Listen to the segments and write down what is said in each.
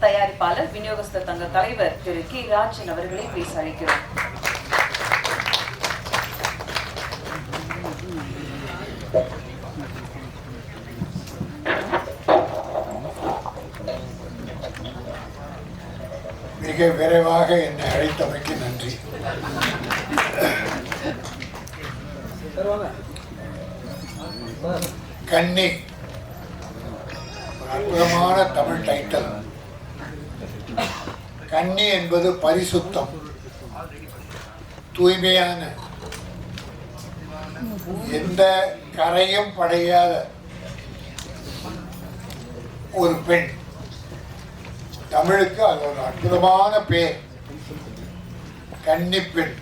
தயாரிப்பாளர் விநியோகஸ்தர் சங்க தலைவர் திரு கி ராஜன் அவர்களை பேச அழைக்கிறோம். மிக விரைவாக என்னை அழைத்தமைக்கு நன்றி. கன்னி ஒரு அற்புதமான தமிழ் டைட்டில். கன்னி என்பது பரிசுத்தம், தூய்மையான, எந்த கரையும் படையாத ஒரு பெண். தமிழுக்கு அது ஒரு அற்புதமான பேர். கன்னி பெண்,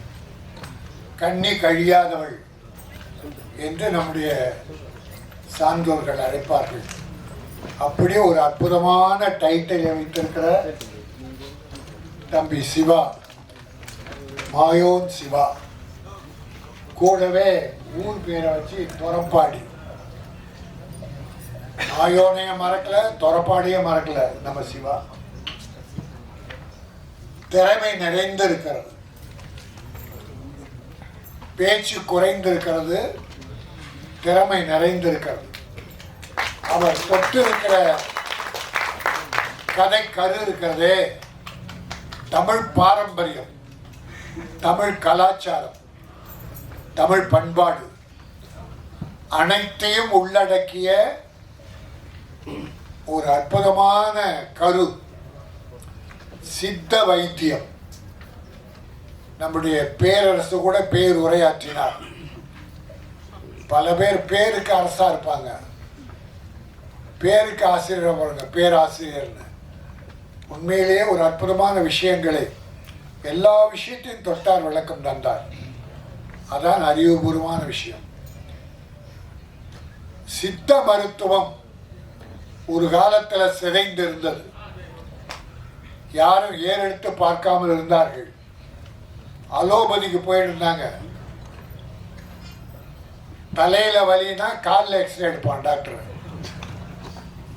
கன்னி கழியாதவள் என்று நம்முடைய சான்றோர்கள் அழைப்பார்கள். அப்படியே ஒரு அற்புதமான டைட்டிலை வைத்திருக்கிற தம்பி சிவா, மாயோன் சிவா, கூடவே ஊர் பேரை வச்சு தொரப்பாடி. மாயோனைய மறக்கல, தொரப்பாடிய மறக்கல நம்ம சிவா. திறமை நிறைந்திருக்கிறது, பேச்சு குறைந்திருக்கிறது, திறமை நிறைந்திருக்கிறது. அவர் தொட்டிருக்கிற கதை கரு இருக்கிறதே, தமிழ் பாரம்பரியம், தமிழ் கலாச்சாரம், தமிழ் பண்பாடு அனைத்தையும் உள்ளடக்கிய ஒரு அற்புதமான கரு. சித்த வைத்தியம். நம்முடைய பேரரசு கூட பேருரையாற்றினார். பல பேர் பேருக்கு அரசா இருப்பாங்க, பேருக்கு ஆசிரியர் பாருங்க, பேராசிரியர்னு. உண்மையிலேயே ஒரு அற்புதமான விஷயங்களை, எல்லா விஷயத்தையும் தொட்டார், விளக்கம் தந்தார். அதான் அறிவுபூர்வமான விஷயம். சித்த மருத்துவம் ஒரு காலத்தில் சிதைந்திருந்தது. யாரும் ஏறெடுத்து பார்க்காமல் இருந்தார்கள். அலோபதிக்கு போயிருந்தாங்க. தலையில வலினா காலில் எக்ஸ்ரே எடுப்பான் டாக்டர்.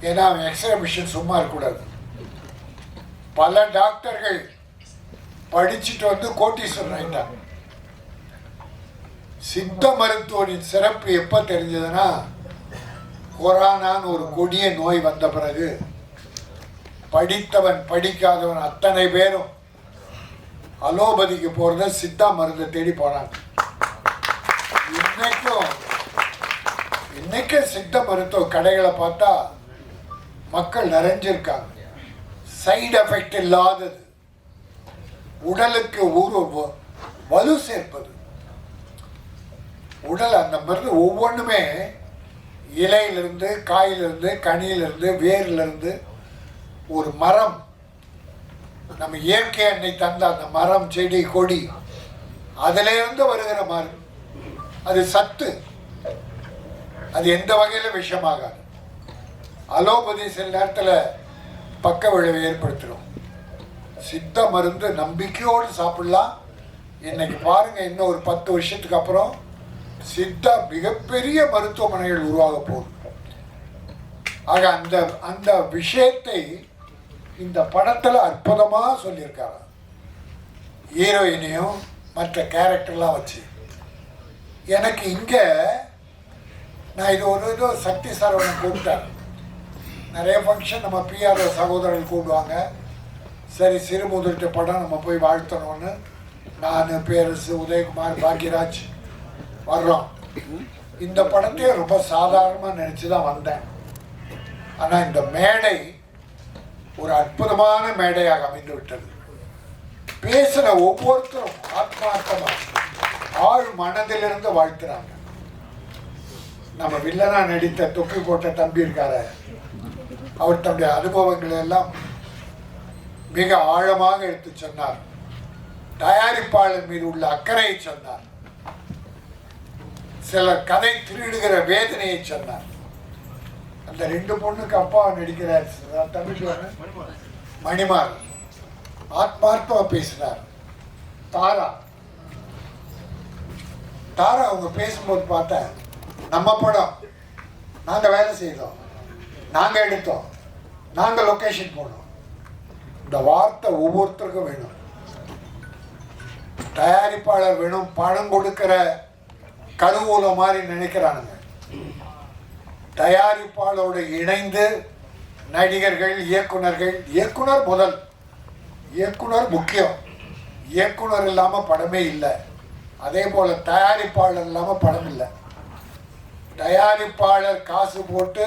ஏன்னா அவன் எக்ஸ்ரே மிஷின் சும்மா இருக்கக்கூடாது. பல டாக்டர்கள் படிச்சுட்டு வந்து கோட்டீஸ்வரன் ஆயிட்டாங்க. சித்த மருத்துவனின் சிறப்பு எப்ப தெரிஞ்சதுன்னா, கொரோனான்னு ஒரு கொடிய நோய் வந்த பிறகு படித்தவன் படிக்காதவன் அத்தனை பேரும் அலோபதிக்கு போறத சித்தா மருந்தை தேடி போறாங்க. இன்னைக்கும் சித்த மருத்துவ கடைகளை பார்த்தா மக்கள் நிறைஞ்சிருக்காங்க. சைடு எஃபெக்ட் இல்லாதது, உடலுக்கு வலு சேர்ப்பது. உடல் அந்த மருந்து ஒவ்வொன்றுமே இலையிலிருந்து, காயிலிருந்து, கனியிலிருந்து, வேரிலிருந்து, ஒரு மரம், நம்ம இயற்கை எண்ணெய் தந்த அந்த மரம், செடி, கொடி, அதிலிருந்து வருகிற மரம். அது சத்து, அது எந்த வகையிலும் விஷமாகாது. அலோபதி சில நேரத்தில் பக்க விளைவை ஏற்படுத்திடும். சித்த மருந்து நம்பிக்கையோடு சாப்பிடலாம். இன்னைக்கு பாருங்க, இன்னும் ஒரு 10 வருஷத்துக்கு அப்புறம் சித்தா மிகப்பெரிய மருத்துவமனைகள் உருவாக போகுது. ஆக அந்த விஷயத்தை இந்த படத்தில் அற்புதமாக சொல்லியிருக்காங்க. ஹீரோயினையும் மற்ற கேரக்டர்லாம் வச்சு. எனக்கு இங்கே நான் இது சக்தி சரவணன் கூப்பிட்டேன். நிறைய ஃபங்க்ஷன் நம்ம பிஆர்ஓ சகோதரர்கள் கூப்பிடுவாங்க. சரி, சிறுமுதிர்ட்ட படம் நம்ம போய் வாழ்த்தணும்னு நான், பேரரசு, உதயகுமார், பாக்யராஜ் வர்றோம். இந்த படத்தையே ரொம்ப சாதாரணமாக நினச்சி தான் வந்தேன். ஆனால் இந்த மேடை ஒரு அற்புதமான மேடையாக அமைந்து விட்டது. பேசுகிற ஒவ்வொருத்தரும் ஆத்மார்த்தமாக ஆழ் மனதிலிருந்து வாழ்த்துறாங்க. நம்ம வில்லனா நடித்த தொப்பி போட்ட தம்பி இருக்கார, அவர் தன்னுடைய அனுபவங்களை எல்லாம் மிக ஆழமாக எடுத்து சொன்னார். தயாரிப்பாளர் மீது உள்ள அக்கறையை சொன்னார். சிலர் கதை திருடுகிற வேதனையை சொன்னார். அந்த 2 பொண்ணுக்கு அப்பா நடிக்கிறார் தமிழ் மணிமார், ஆத்மார்த்தமா பேசினார். தாரா அவங்க பேசும்போது பார்த்தேன், நம்ம படம், நாங்கள் வேலை செய்தோம், நாங்கள் எடுத்தோம், நாங்கள் லொக்கேஷன் போனோம், இந்த வார்த்தை ஒவ்வொருத்தருக்கும் வேணும். தயாரிப்பாளர் வேணும், பணம் கொடுக்கிற கருவூல மாதிரி நினைக்கிறானுங்க. தயாரிப்பாளரோடு இணைந்து நடிகர்கள், இயக்குனர் முதல், இயக்குனர் முக்கியம். இயக்குனர் இல்லாமல் படமே இல்லை. அதே போல் தயாரிப்பாளர் இல்லாமல் படம் இல்லை. தயாரிப்பாளர் காசு போட்டு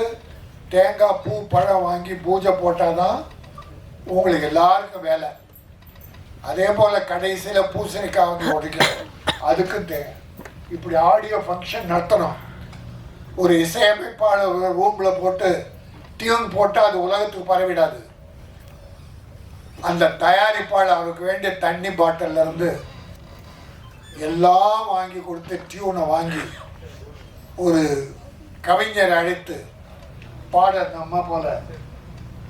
தேங்காய் பூ பழம் வாங்கி பூஜை போட்டால் தான் உங்களுக்கு எல்லாருக்கும் வேலை. அதே போல் கடைசியில் பூசணிக்காய் வந்து உடைக்கணும், அதுக்கும் தேவை. இப்படி ஆடியோ ஃபங்க்ஷன் நடத்தணும். ஒரு இசையமைப்பாளர் ரூமில் போட்டு டியூன் போட்டு அது உலகத்துக்கு பரவிடாது. அந்த தயாரிப்பாளர் அவருக்கு வேண்டிய தண்ணி பாட்டில் இருந்து எல்லாம் வாங்கி கொடுத்து டியூனை வாங்கி ஒரு கவிஞரை அழைத்து பாடல், நம்ம போல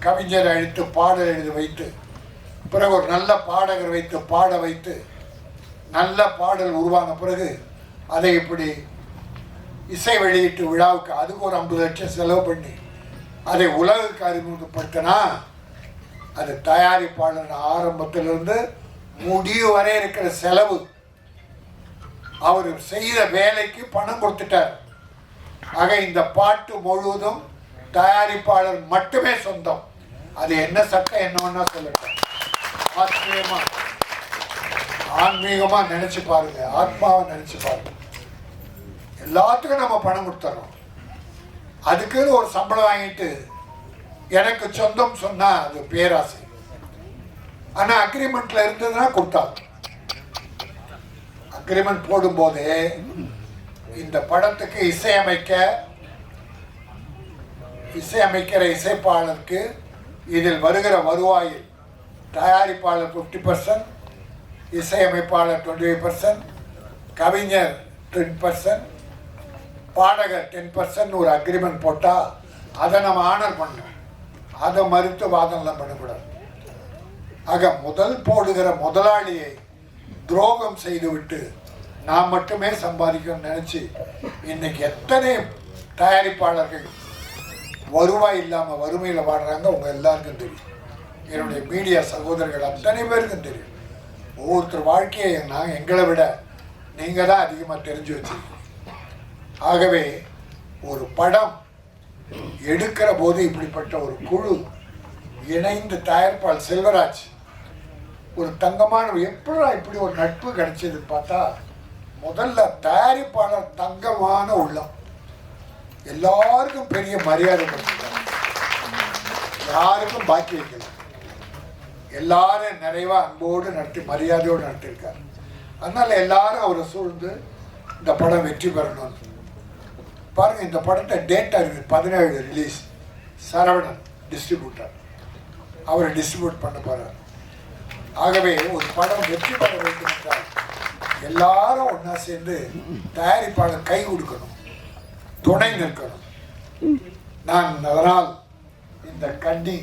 கவிஞரை அழைத்து பாடல் எழுதி வைத்து, பிறகு ஒரு நல்ல பாடகர் வைத்து பாட வைத்து, நல்ல பாடல் உருவான பிறகு அதை இப்படி இசை வெளியீட்டு விழாவுக்கு அதுக்கு ஒரு 50 லட்சம் செலவு பண்ணி அதை உலகுக்கு அறிமுகப்படுத்தினா அது தயாரிப்பாளர் ஆரம்பத்திலிருந்து முடிவு வரை இருக்கிற செலவு. அவர் செய்த வேலைக்கு பணம் கொடுத்துட்டார். ஆக இந்த பாட்டு முழுவதும் தயாரிப்பாளர் மட்டுமே சொந்தம். அது என்ன சட்டம் என்ன வேணா சொல்லட்டும். ஆன்மீகமா நினைச்சு பாருங்க, ஆத்மாவை நினைச்சு பாருங்க. எல்லாத்துக்கும் நம்ம பணம் கொடுத்துறோம். அதுக்குன்னு ஒரு சம்பளம் வாங்கிட்டு எனக்கு சொந்தம் சொன்னா அது பேராசை. ஆனா அக்ரிமெண்ட்ல இருந்ததுன்னா கொடுத்தாங்க. அக்ரிமெண்ட் போடும்போதே இந்த படத்துக்கு இசையமைக்கிற இசைப்பாளருக்கு இதில் வருகிற வருவாயில் தயாரிப்பாளர் 50%, இசையமைப்பாளர் 25%, கவிஞர் 10%, பாடகர் 10% ஒரு அக்ரிமெண்ட் போட்டால் அதை நம்ம ஆனர் பண்ணணும். அதை மறுத்து வாதம்லாம் பண்ணக்கூடாது. ஆக முதல் போடுகிற முதலாளியை துரோகம் செய்துவிட்டு நான் மட்டுமே சம்பாதிக்கணும்னு நினச்சி இன்னைக்கு எத்தனை தயாரிப்பாளர்கள் வருவாய் இல்லாமல் வறுமையில் வாடுறாங்க உங்கள் எல்லாருக்கும் தெரியும். என்னுடைய மீடியா சகோதரர்கள் அத்தனை பேருக்கும் தெரியும். ஒவ்வொருத்தர் வாழ்க்கையை எங்களை விட நீங்கள் தான் அதிகமாக தெரிஞ்சு வச்சுருக்கீங்க. ஆகவே ஒரு படம் எடுக்கிற போது இப்படிப்பட்ட ஒரு குழு இணைந்து தயாரிப்பாளர் செல்வராஜ் ஒரு தங்கமான எப்படா இப்படி ஒரு நட்பு கிடைச்சது பார்த்தா முதல்ல தயாரிப்பாளர் தங்கமான உள்ளம், எல்லாருக்கும் பெரிய மரியாதை கொடுத்துருக்காங்க, யாருக்கும் பாக்கி வைக்கல, எல்லாரும் நிறைவா அன்போடு நடத்தி மரியாதையோடு நடத்திருக்காரு. அதனால எல்லாரும் அவரை சூழ்ந்து இந்த படம் வெற்றி பெறணும். பாருங்க, இந்த படத்தை டேட்டா இருக்கு 17 ரிலீஸ். சரவணன் டிஸ்ட்ரிபியூட்டர், அவரை டிஸ்ட்ரிபியூட் பண்ண போறார். ஆகவே ஒரு படம் வெற்றி பெற வேண்டும் என்றால் எல்லாரும் ஒன்றா சேர்ந்து தயாரிப்பாளர் கை கொடுக்கணும், துணை நிற்கணும். நான் அதனால் இந்த கண்ணி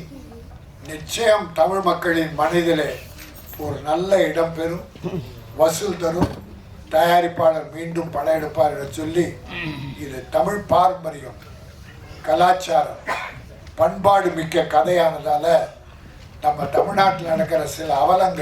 நிச்சயம் தமிழ் மக்களின் மனதிலே ஒரு நல்ல இடம் பெறும், வசூல் தரும், தயாரிப்பாளர் மீண்டும் படம் எடுப்பார் என சொல்லி, இது தமிழ் பாரம்பரியம், கலாச்சாரம், பண்பாடு மிக்க கதையானதால நம்ம தமிழ்நாட்டில் நடக்கிற சில அவலங்கள்